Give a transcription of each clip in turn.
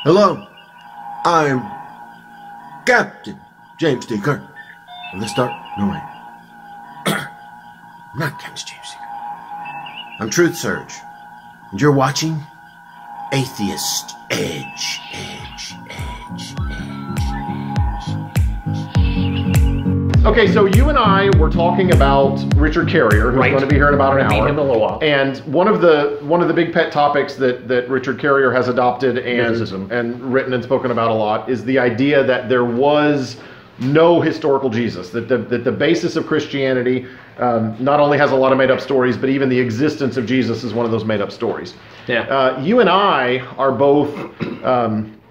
Hello, I'm Captain James D. Kirk. Let's start. No, wait. I'm not Captain James D. Kirk. I'm Truth Surge, and you're watching Atheist Edge. Okay, so you and I were talking about Richard Carrier, who's going to be here in about an hour. Meet him in a little while. And one of the big pet topics that Richard Carrier has adopted and written and spoken about a lot is the idea that there was no historical Jesus, that the basis of Christianity not only has a lot of made-up stories, but even the existence of Jesus is one of those made-up stories. Yeah. You and I are both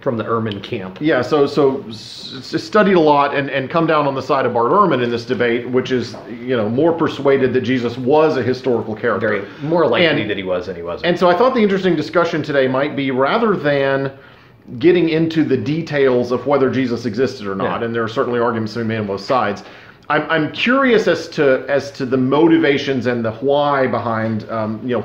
from the Ehrman camp. Yeah, so studied a lot and come down on the side of Bart Ehrman in this debate, which is, more persuaded that Jesus was a historical character. Very more likely that he was than he wasn't. And so I thought the interesting discussion today might be, rather than getting into the details of whether Jesus existed or not, and there are certainly arguments to be made on both sides, I'm curious as to the motivations and the why behind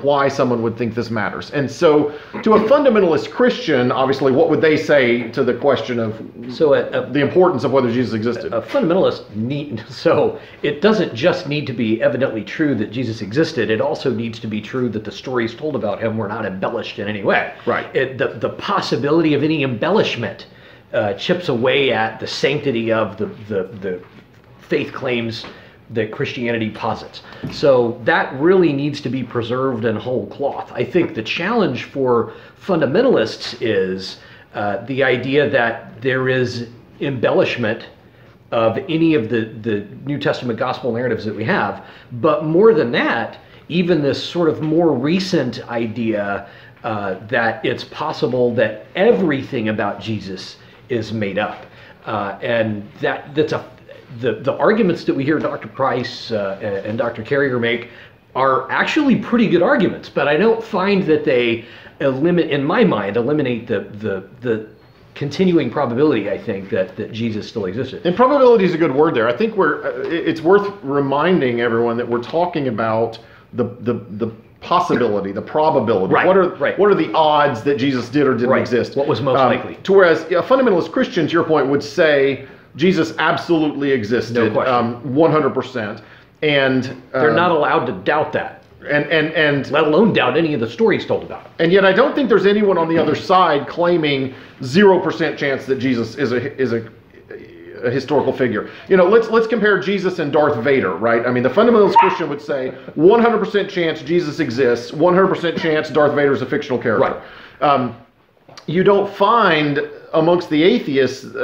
why someone would think this matters. And so, to a fundamentalist Christian, obviously, what would they say to the question of the importance of whether Jesus existed? A fundamentalist so it doesn't just need to be evidently true that Jesus existed. It also needs to be true that the stories told about him were not embellished in any way. Right. The possibility of any embellishment chips away at the sanctity of the faith claims that Christianity posits. So that really needs to be preserved in whole cloth. I think the challenge for fundamentalists is the idea that there is embellishment of any of the New Testament gospel narratives that we have. But more than that, even this sort of more recent idea that it's possible that everything about Jesus is made up. And that's the arguments that we hear Dr. Price and Dr. Carrier make are actually pretty good arguments, but I don't find that they eliminate the continuing probability, I think, that Jesus still existed. And probability is a good word there. I think it's worth reminding everyone that we're talking about the possibility, the probability. Right, what are the odds that Jesus did or didn't exist? What was most likely? To whereas a fundamentalist Christian, to your point, would say Jesus absolutely existed, no question. 100%, and they're not allowed to doubt that, and let alone doubt any of the stories told about him. And yet, I don't think there's anyone on the other side claiming 0% chance that Jesus is a historical figure. Let's compare Jesus and Darth Vader, right? I mean, the fundamentalist Christian would say 100% chance Jesus exists, 100% chance Darth Vader is a fictional character. Right. You don't find amongst the atheists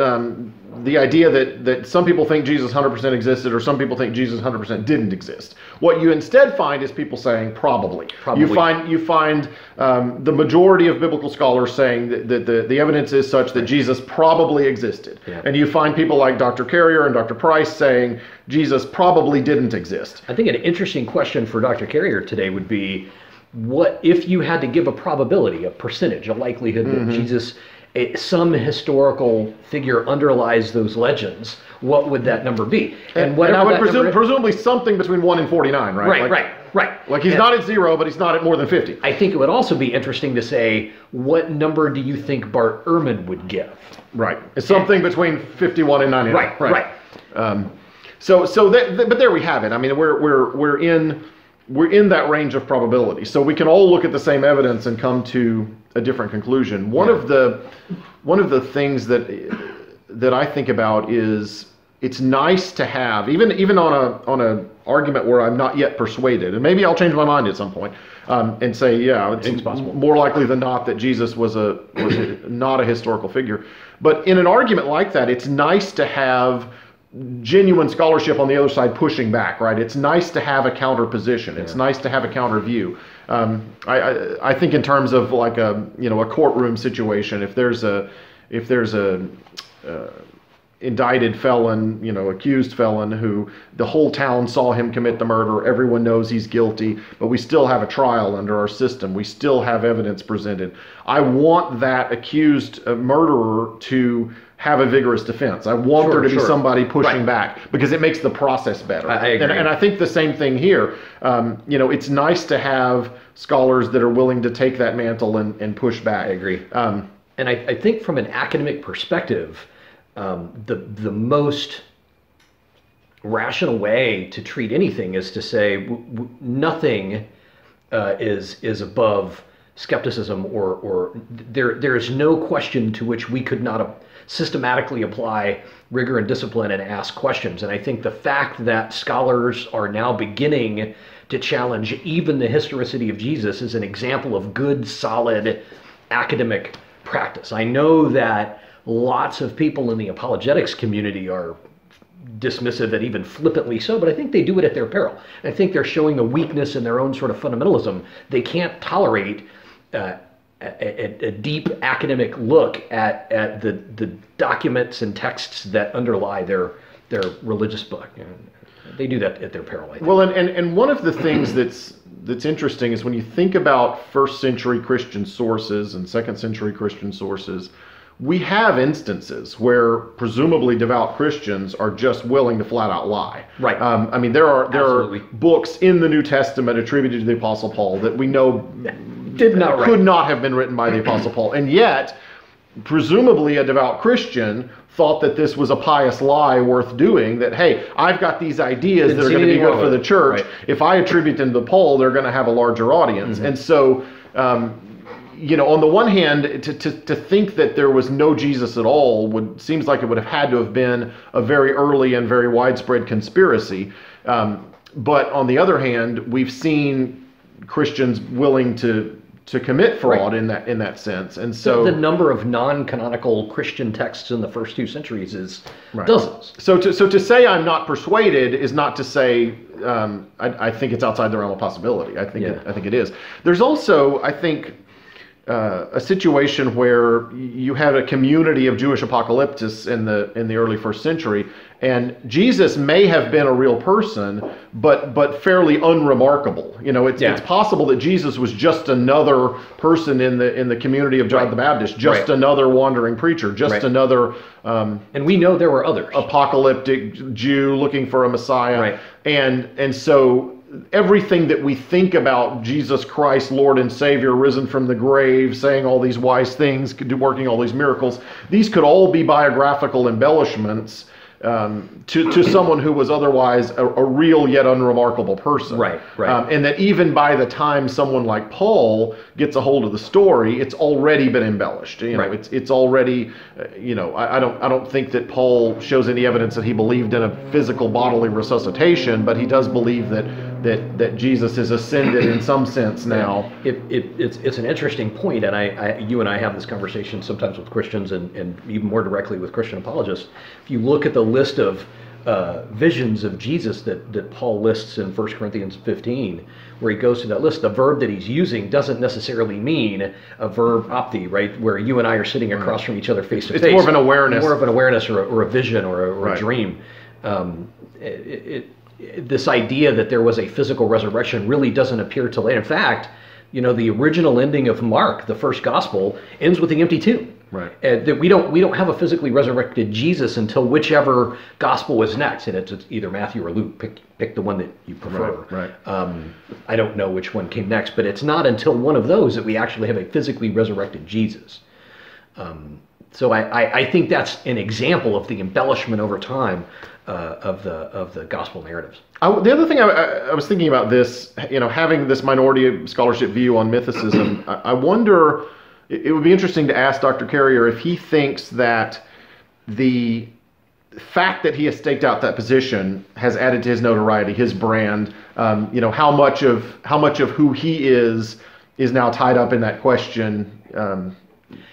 the idea that some people think Jesus 100% existed or some people think Jesus 100% didn't exist. What you instead find is people saying probably. You find the majority of biblical scholars saying that the evidence is such that Jesus probably existed. Yeah. And you find people like Dr. Carrier and Dr. Price saying Jesus probably didn't exist. I think an interesting question for Dr. Carrier today would be, what if you had to give a probability, a percentage, a likelihood that Jesus, some historical figure underlies those legends, what would that number be? And I would presumably something between 1 and 49, right? Right. Like he's not at 0, but he's not at more than 50. I think it would also be interesting to say, what number do you think Bart Ehrman would give? Right. It's something between 51 and 99. Right. But there we have it. I mean, we're in that range of probability. So we can all look at the same evidence and come to a different conclusion. One of the things that I think about is it's nice to have, even on a argument where I'm not yet persuaded, and maybe I'll change my mind at some point, and say, it's more likely than not that Jesus was not a historical figure. But in an argument like that, it's nice to have genuine scholarship on the other side pushing back, right? It's nice to have a counter position. It's nice to have a counter view. I think in terms of like a courtroom situation, if there's a indicted felon, accused felon who the whole town saw him commit the murder, everyone knows he's guilty, but we still have a trial under our system. We still have evidence presented. I want that accused murderer to have a vigorous defense. I want there to be somebody pushing back because it makes the process better. I agree. And I think the same thing here. It's nice to have scholars that are willing to take that mantle and push back. I agree. And I think from an academic perspective, the most rational way to treat anything is to say nothing is above skepticism, or there is no question to which we could not systematically apply rigor and discipline and ask questions. And I think the fact that scholars are now beginning to challenge even the historicity of Jesus is an example of good, solid academic practice. I know that lots of people in the apologetics community are dismissive and even flippantly so, but I think they do it at their peril. I think they're showing a weakness in their own sort of fundamentalism. They can't tolerate a deep academic look at the documents and texts that underlie their religious book. They do that at their peril, I think. Well, and one of the things that's interesting is when you think about first century Christian sources and second century Christian sources, we have instances where presumably devout Christians are just willing to flat out lie. Right. I mean, there are books in the New Testament attributed to the Apostle Paul that we know could not have been written by the Apostle Paul, and yet presumably a devout Christian thought that this was a pious lie worth doing, that, hey, I've got these ideas that are going to be good for the church. Right. If I attribute them to Paul, they're going to have a larger audience. Mm-hmm. And so, on the one hand, to think that there was no Jesus at all seems like it would have had to have been a very early and very widespread conspiracy. But on the other hand, we've seen Christians willing to commit fraud in that sense, and so the number of non-canonical Christian texts in the first 2 centuries is dozens. So to say I'm not persuaded is not to say I think it's outside the realm of possibility. I think it is. There's also, I think, a situation where you had a community of Jewish apocalyptists in the early first century, and Jesus may have been a real person, but fairly unremarkable. It's possible that Jesus was just another person in the community of John the Baptist, just another wandering preacher, just another. And we know there were others. Apocalyptic Jew looking for a Messiah, and so everything that we think about Jesus Christ, Lord and Savior, risen from the grave, saying all these wise things, working all these miracles, these could all be biographical embellishments to someone who was otherwise a real yet unremarkable person. Right. And that even by the time someone like Paul gets a hold of the story, it's already been embellished. It's already, I don't think that Paul shows any evidence that he believed in a physical bodily resuscitation, but he does believe that Jesus is ascended in some sense now. It's an interesting point, and you and I have this conversation sometimes with Christians and even more directly with Christian apologists. If you look at the list of visions of Jesus that Paul lists in 1 Corinthians 15, where he goes through that list, the verb that he's using doesn't necessarily mean a verb opti, right, where you and I are sitting across from each other face to face. It's more of an awareness. More of an awareness or a vision or a dream. This idea that there was a physical resurrection really doesn't appear till later. In fact, the original ending of Mark, the first gospel, ends with the empty tomb. Right. That we don't have a physically resurrected Jesus until whichever gospel is next, and it's either Matthew or Luke. Pick the one that you prefer. Right. I don't know which one came next, but it's not until one of those that we actually have a physically resurrected Jesus. So I think that's an example of the embellishment over time of the gospel narratives. The other thing I was thinking about this, having this minority scholarship view on mythicism, I wonder, it would be interesting to ask Dr. Carrier if he thinks that the fact that he has staked out that position has added to his notoriety, his brand. How much of who he is now tied up in that question.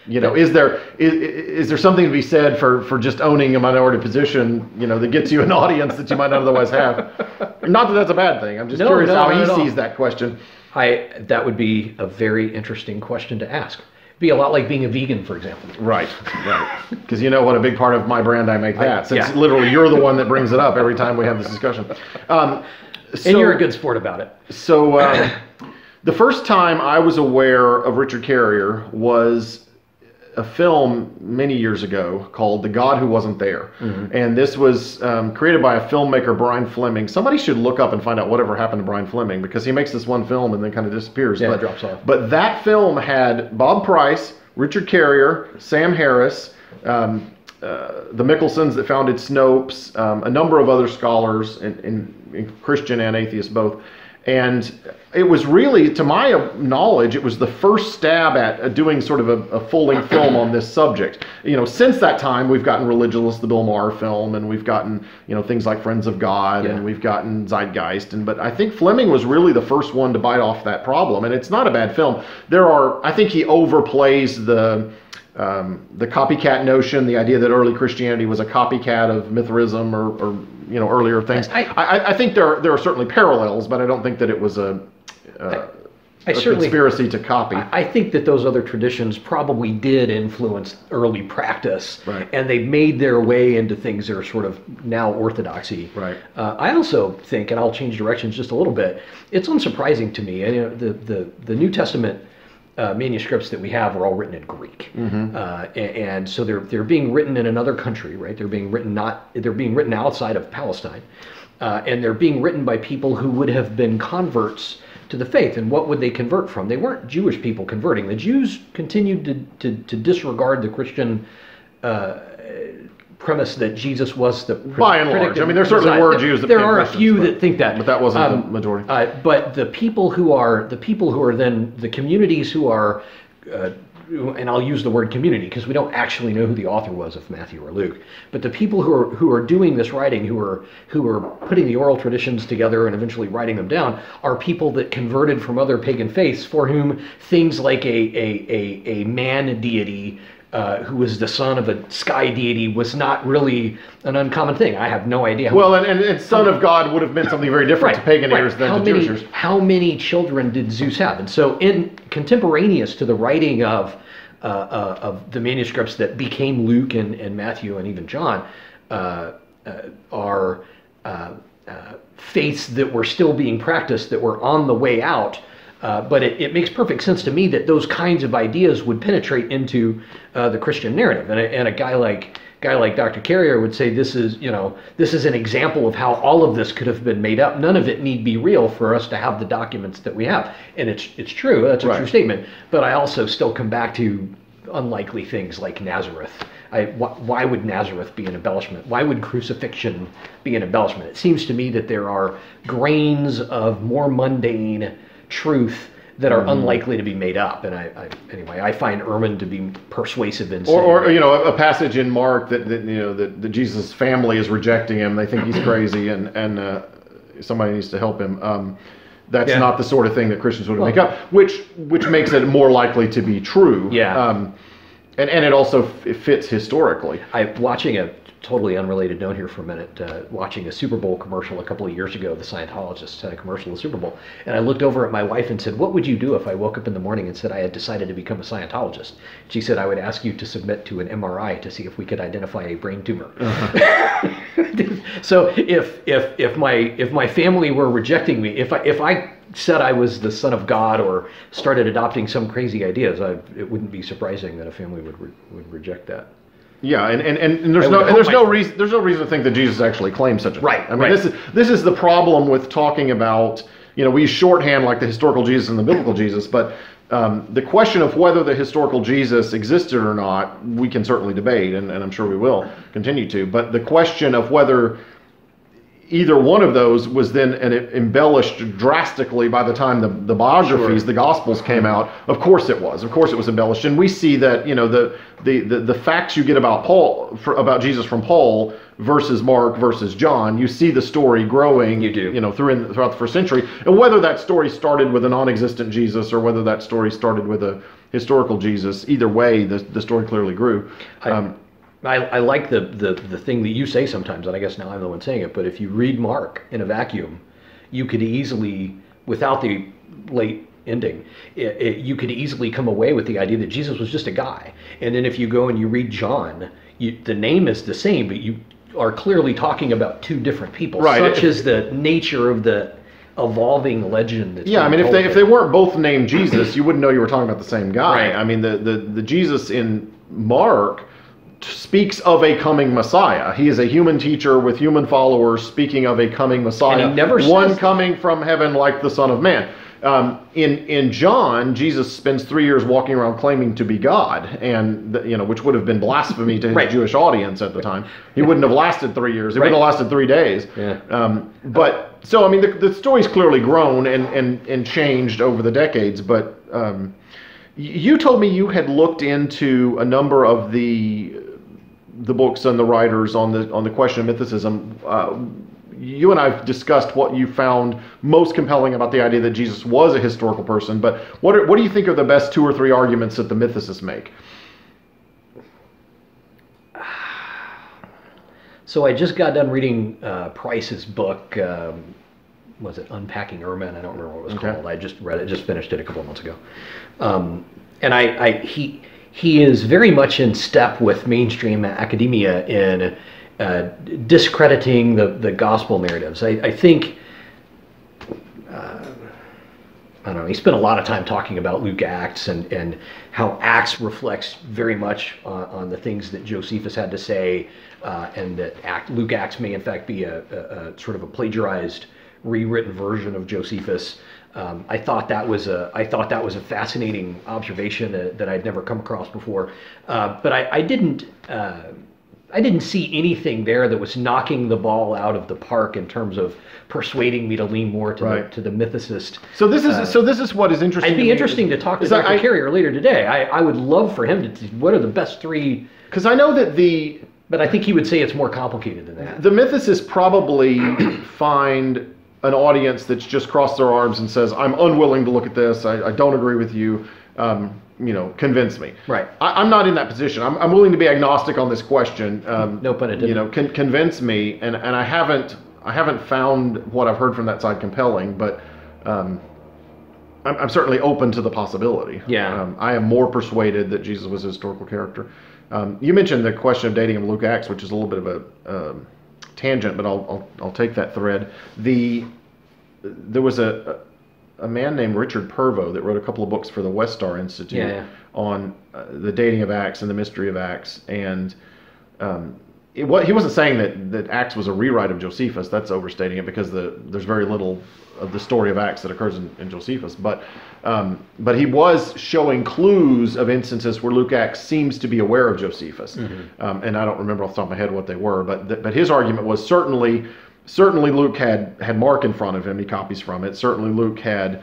Is there something to be said for just owning a minority position, that gets you an audience that you might not otherwise have? Not that that's a bad thing. I'm just curious how he sees that question. That would be a very interesting question to ask. It'd be a lot like being a vegan, for example. Right. Because what a big part of my brand I make that. Since literally you're the one that brings it up every time we have this discussion. And you're a good sport about it. So the first time I was aware of Richard Carrier was a film many years ago called The God Who Wasn't There. Mm-hmm. And this was created by a filmmaker, Brian Fleming. Somebody should look up and find out whatever happened to Brian Fleming, because he makes this one film and then kind of disappears. It drops off. But that film had Bob Price, Richard Carrier, Sam Harris, the Mickelsons that founded Snopes, a number of other scholars, in Christian and atheist both. And it was really, to my knowledge, it was the first stab at doing sort of a full-length film on this subject. Since that time, we've gotten Religulous, the Bill Maher film, and we've gotten, things like Friends of God, and we've gotten Zeitgeist. But I think Fleming was really the first one to bite off that problem, and it's not a bad film. I think he overplays the copycat notion, the idea that early Christianity was a copycat of Mithraism or earlier things. I think there are certainly parallels, but I don't think that it was a conspiracy to copy. I think that those other traditions probably did influence early practice, right, and they made their way into things that are sort of now orthodoxy. Right. I also think, and I'll change directions just a little bit, it's unsurprising to me, the New Testament manuscripts that we have are all written in Greek, and so they're being written in another country, right? They're being written outside of Palestine, and they're being written by people who would have been converts to the faith. And what would they convert from? They weren't Jewish people converting. The Jews continued to disregard the Christian premise that Jesus was the by and large. I mean, there certainly were Jews that there are a few that think that, but that wasn't the majority. But the people who are then the communities who are, and I'll use the word community because we don't actually know who the author was of Matthew or Luke. But the people who are doing this writing, who are putting the oral traditions together and eventually writing them down, are people that converted from other pagan faiths, for whom things like a man deity, who was the son of a sky deity, was not really an uncommon thing. I have no idea. And son of God would have meant something very different to pagan ears than to Jewish ears. How many children did Zeus have? And so, in contemporaneous to the writing of the manuscripts that became Luke and Matthew and even John, are faiths that were still being practiced, that were on the way out. But it makes perfect sense to me that those kinds of ideas would penetrate into the Christian narrative, and a guy like Dr. Carrier would say this is an example of how all of this could have been made up. None of it need be real for us to have the documents that we have, and it's true. That's a true statement. But I also still come back to unlikely things like Nazareth. Why would Nazareth be an embellishment? Why would crucifixion be an embellishment? It seems to me that there are grains of more mundane truth that are unlikely to be made up, and I find Ehrman to be persuasive in saying, or a passage in Mark that Jesus' family is rejecting him. They think he's crazy, and somebody needs to help him. That's not the sort of thing that Christians would make up, which makes it more likely to be true. Yeah, and it also fits historically. I'm watching a totally unrelated note here for a minute, watching a Super Bowl commercial a couple of years ago. The Scientologists had a commercial of the Super Bowl, and I looked over at my wife and said, "What would you do if I woke up in the morning and said I had decided to become a Scientologist?" She said, "I would ask you to submit to an MRI to see if we could identify a brain tumor." So if my family were rejecting me, if I said I was the son of God or started adopting some crazy ideas, it wouldn't be surprising that a family would reject that. Yeah, and there's no reason to think that Jesus actually claimed such a thing. Right. I mean, this is the problem with talking about, we use shorthand like the historical Jesus and the biblical Jesus, but the question of whether the historical Jesus existed or not, we can certainly debate, and I'm sure we will continue to. But the question of whether either one of those was then embellished drastically by the time the biographies, the Gospels came out. Of course it was. Of course it was embellished, and we see that the facts you get about Jesus from Paul versus Mark versus John, you see the story growing. You do. Throughout the first century, and whether that story started with a non-existent Jesus or whether that story started with a historical Jesus, either way, the story clearly grew. I like the thing that you say sometimes, and I guess now I'm the one saying it, but if you read Mark in a vacuum, you could easily, without the late ending, you could easily come away with the idea that Jesus was just a guy. And then if you go and you read John, the name is the same, but you are clearly talking about two different people. Right. Such is the nature of the evolving legend. That's if they weren't both named Jesus, you wouldn't know you were talking about the same guy. Right. I mean, the Jesus in Mark speaks of a coming Messiah. He is a human teacher with human followers speaking of a coming Messiah. And he never one says coming from heaven like the Son of Man. In John, Jesus spends 3 years walking around claiming to be God, and which would have been blasphemy to his Right. Jewish audience at the time. He wouldn't have lasted 3 years. He wouldn't have lasted 3 days. Yeah. But so I mean, the story's clearly grown and changed over the decades. But you told me you had looked into a number of the books and the writers on the question of mythicism. You and I've discussed what you found most compelling about the idea that Jesus was a historical person, but what do you think are the best 2 or 3 arguments that the mythicists make? So I just got done reading Price's book. Was it Unpacking Ermine? I don't remember what it was called. I just read it, just finished it a couple of months ago. And he is very much in step with mainstream academia in discrediting the gospel narratives. I think, I don't know, he spent a lot of time talking about Luke Acts and how Acts reflects very much on the things that Josephus had to say, and that Luke Acts may in fact be a sort of a plagiarized, rewritten version of Josephus. I thought that was a fascinating observation that I'd never come across before, but I didn't see anything there that was knocking the ball out of the park in terms of persuading me to lean more to the mythicist. So this is what is interesting. It'd be interesting to talk to Dr. Carrier later today. I would love for him to. What are the best 3? Because I know that But I think he would say it's more complicated than that. The mythicists probably find an audience that's just crossed their arms and says, "I'm unwilling to look at this. I don't agree with you. Convince me." Right. I'm not in that position. I'm willing to be agnostic on this question. No pun intended. Convince me, and I haven't found what I've heard from that side compelling, but I'm certainly open to the possibility. Yeah. I am more persuaded that Jesus was a historical character. You mentioned the question of dating of Luke Acts, which is a little bit of a tangent, but I'll take that thread. There was a man named Richard Purvo that wrote a couple of books for the Westar Institute on the dating of Acts and the mystery of Acts, and he wasn't saying that Acts was a rewrite of Josephus. That's overstating it, because there's very little of the story of Acts that occurs in Josephus. But he was showing clues of instances where Luke Acts seems to be aware of Josephus. Mm-hmm. And I don't remember off the top of my head what they were, but his argument was certainly Luke had Mark in front of him. He copies from it. Certainly Luke had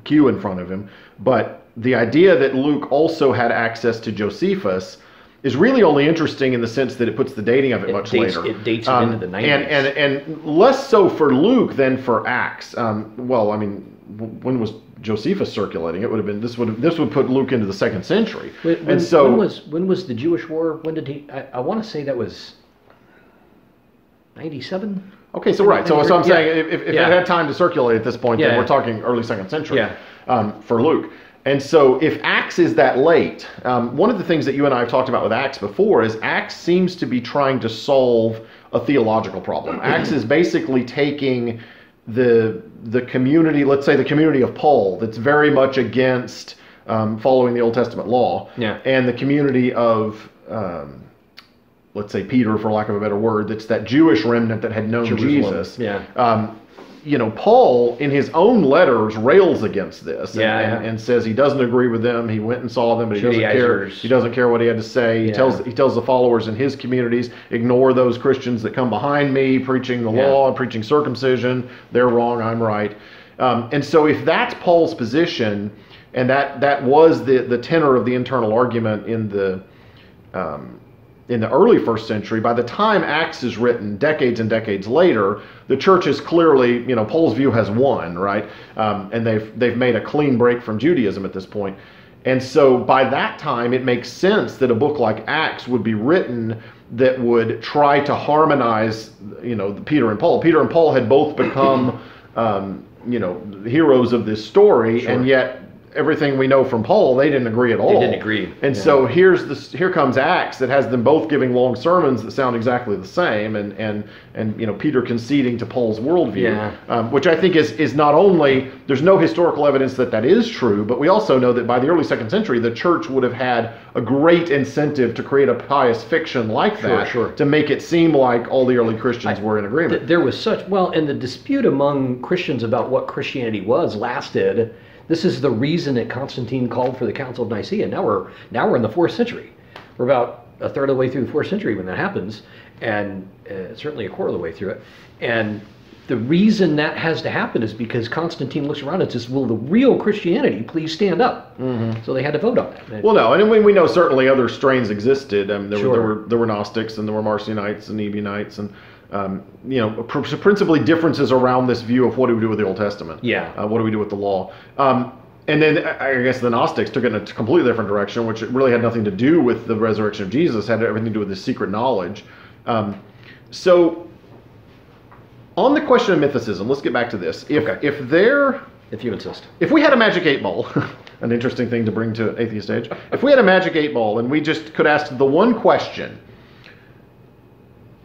Q in front of him. But the idea that Luke also had access to Josephus is really only interesting in the sense that it puts the dating of it much later. It dates it into the 90s. And less so for Luke than for Acts. Well, I mean, when was Josephus circulating? It would have been this would put Luke into the 2nd century. When was the Jewish War? When did he? I want to say that was 97. Okay, so right. So I'm saying if it had time to circulate at this point, then we're talking early 2nd century for Luke. And so if Acts is that late, one of the things that you and I have talked about with Acts before is Acts seems to be trying to solve a theological problem. Acts is basically taking the community, let's say the community of Paul, that's very much against following the Old Testament law, and the community of, let's say Peter, for lack of a better word, that's that Jewish remnant that had known Jesus. Paul, in his own letters, rails against this and says he doesn't agree with them. He went and saw them, but he doesn't care. He doesn't care what he had to say. He tells the followers in his communities, ignore those Christians that come behind me, preaching the law and preaching circumcision. They're wrong, I'm right. And so if that's Paul's position, and that was the tenor of the internal argument in the early 1st century, by the time Acts is written, decades and decades later, the church is clearly, Paul's view has won, right? And they've made a clean break from Judaism at this point. And so by that time, it makes sense that a book like Acts would be written that would try to harmonize, Peter and Paul. Peter and Paul had both become, heroes of this story, and yet everything we know from Paul, they didn't agree at all. They didn't agree. And so here comes Acts that has them both giving long sermons that sound exactly the same, and Peter conceding to Paul's worldview, which I think is not only, there's no historical evidence that is true, but we also know that by the early 2nd century, the church would have had a great incentive to create a pious fiction like that to make it seem like all the early Christians were in agreement. There was and the dispute among Christians about what Christianity was lasted. This is the reason that Constantine called for the Council of Nicaea. Now we're in the 4th century. We're about a third of the way through the 4th century when that happens, and certainly a quarter of the way through it. And the reason that has to happen is because Constantine looks around and says, will the real Christianity please stand up? So they had to vote on that. Well, no, and we know certainly other strains existed. There were Gnostics, and there were Marcionites and Ebionites, and principally differences around this view of what do we do with the Old Testament? What do we do with the law? And then I guess the Gnostics took it in a completely different direction, which really had nothing to do with the resurrection of Jesus, had everything to do with the secret knowledge. So on the question of mythicism, let's get back to this. If you insist. If we had a magic 8 ball, an interesting thing to bring to atheist age. If we had a magic 8 ball and we just could ask the one question,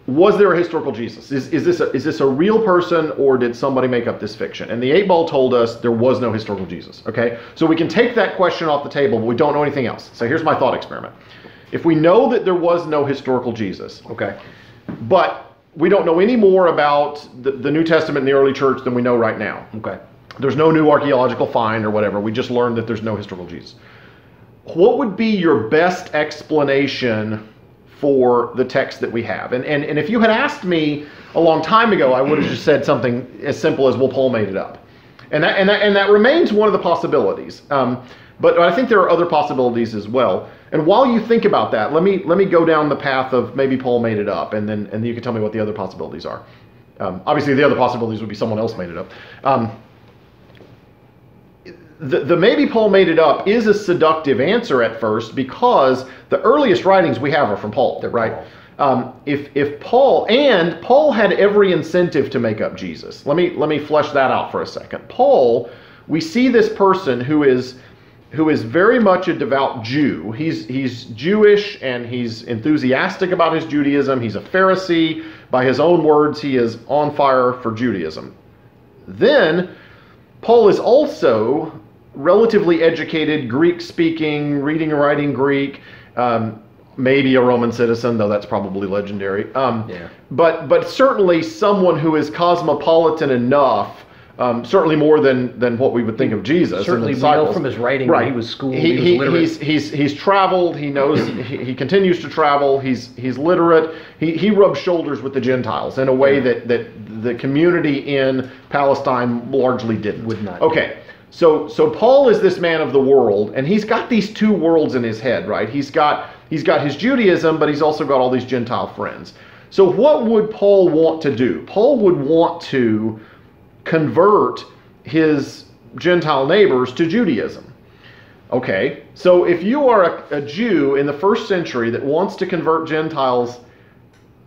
was there a historical Jesus? Is this a real person, or did somebody make up this fiction? And the 8 ball told us there was no historical Jesus. Okay, so we can take that question off the table, but we don't know anything else. So here's my thought experiment. If we know that there was no historical Jesus, but we don't know any more about the New Testament and the early church than we know right now. There's no new archaeological find or whatever. We just learned that there's no historical Jesus. What would be your best explanation for the text that we have? And if you had asked me a long time ago, I would have just said something as simple as, well, Paul made it up. And that remains one of the possibilities. But I think there are other possibilities as well. And while you think about that, let me go down the path of maybe Paul made it up, and then you can tell me what the other possibilities are. Obviously, the other possibilities would be someone else made it up. The maybe Paul made it up is a seductive answer at first, because the earliest writings we have are from Paul, right? If Paul had every incentive to make up Jesus. Let me flesh that out for a second. Paul, we see this person who is very much a devout Jew. He's Jewish, and he's enthusiastic about his Judaism. He's a Pharisee. By his own words, he is on fire for Judaism. Then Paul is also relatively educated, Greek-speaking, reading and writing Greek, maybe a Roman citizen, though that's probably legendary. But certainly someone who is cosmopolitan enough, certainly more than what we would think of Jesus. Certainly, we know from his writing that he was schooled, he was literate. He's traveled. He knows. he continues to travel. He's literate. He rubs shoulders with the Gentiles in a way that the community in Palestine largely didn't. Would not. Okay. So Paul is this man of the world, and he's got these two worlds in his head, right? He's got his Judaism, but he's also got all these Gentile friends. So what would Paul want to do? Paul would want to convert his Gentile neighbors to Judaism. Okay, so if you are a Jew in the 1st century that wants to convert Gentiles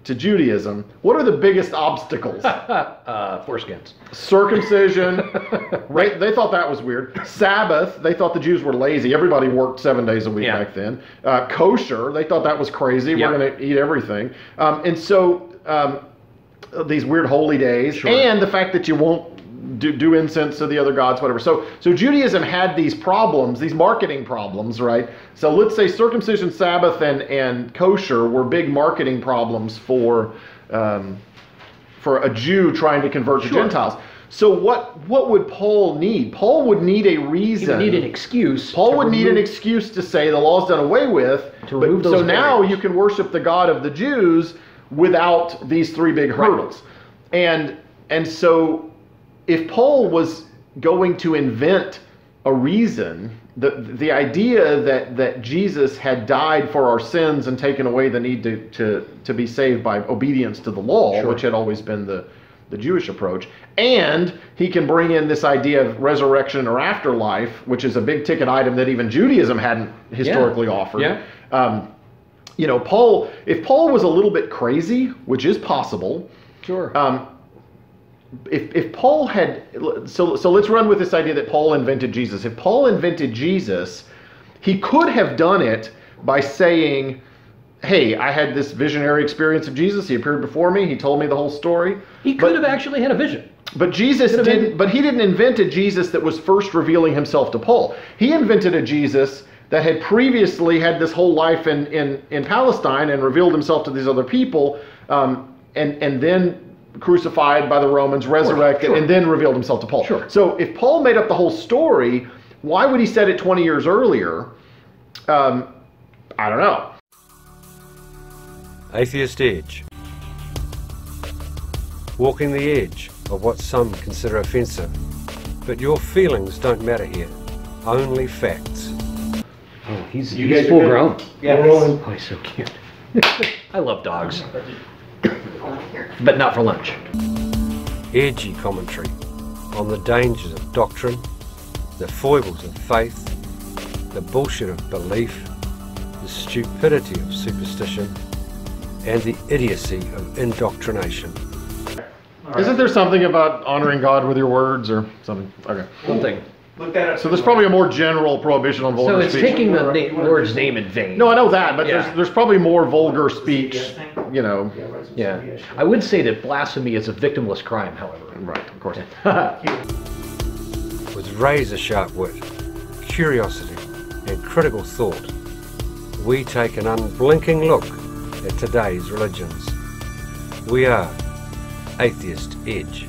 to Judaism, what are the biggest obstacles? Foreskins. Circumcision. Right. They thought that was weird. Sabbath. They thought the Jews were lazy. Everybody worked 7 days a week back then. Kosher. They thought that was crazy. We're going to eat everything. And so these weird holy days, and the fact that you won't do incense to the other gods, whatever. So Judaism had these problems, these marketing problems, right? So let's say circumcision, Sabbath, and kosher were big marketing problems for a Jew trying to convert to Gentiles. So what would Paul need? Paul would need a reason. He would need an excuse. Paul would need an excuse to say the law's done away with. So now you can worship the God of the Jews without these 3 big hurdles. And so if Paul was going to invent a reason, the idea that Jesus had died for our sins and taken away the need to be saved by obedience to the law, which had always been the Jewish approach, and he can bring in this idea of resurrection or afterlife, which is a big ticket item that even Judaism hadn't historically offered. If Paul was a little bit crazy, which is possible, if Paul had, so let's run with this idea that Paul invented Jesus. If Paul invented Jesus, he could have done it by saying, hey, I had this visionary experience of Jesus. He appeared before me. He told me the whole story. He could have actually had a vision. But Jesus didn't. But he didn't invent a Jesus that was first revealing himself to Paul. He invented a Jesus that had previously had this whole life in Palestine and revealed himself to these other people, and then crucified by the Romans, resurrected, and then revealed himself to Paul. Sure. So if Paul made up the whole story, why would he said it 20 years earlier? I don't know. Atheist Edge. Walking the edge of what some consider offensive. But your feelings don't matter here. Only facts. Oh, he's full grown. Yeah. Oh, he's so cute. I love dogs. But not for lunch. Edgy commentary on the dangers of doctrine, the foibles of faith, the bullshit of belief, the stupidity of superstition, and the idiocy of indoctrination. Isn't there something about honoring God with your words or something? Okay. Something. Look that up. So there's probably a more general prohibition on So vulgar it's speech. taking the Lord's name in vain. No, I know that, but Yeah. there's probably more vulgar speech, you know. Yeah. I would say that blasphemy is a victimless crime, however. Right, of course. With razor-sharp wit, curiosity, and critical thought, we take an unblinking look at today's religions. We are Atheist Edge.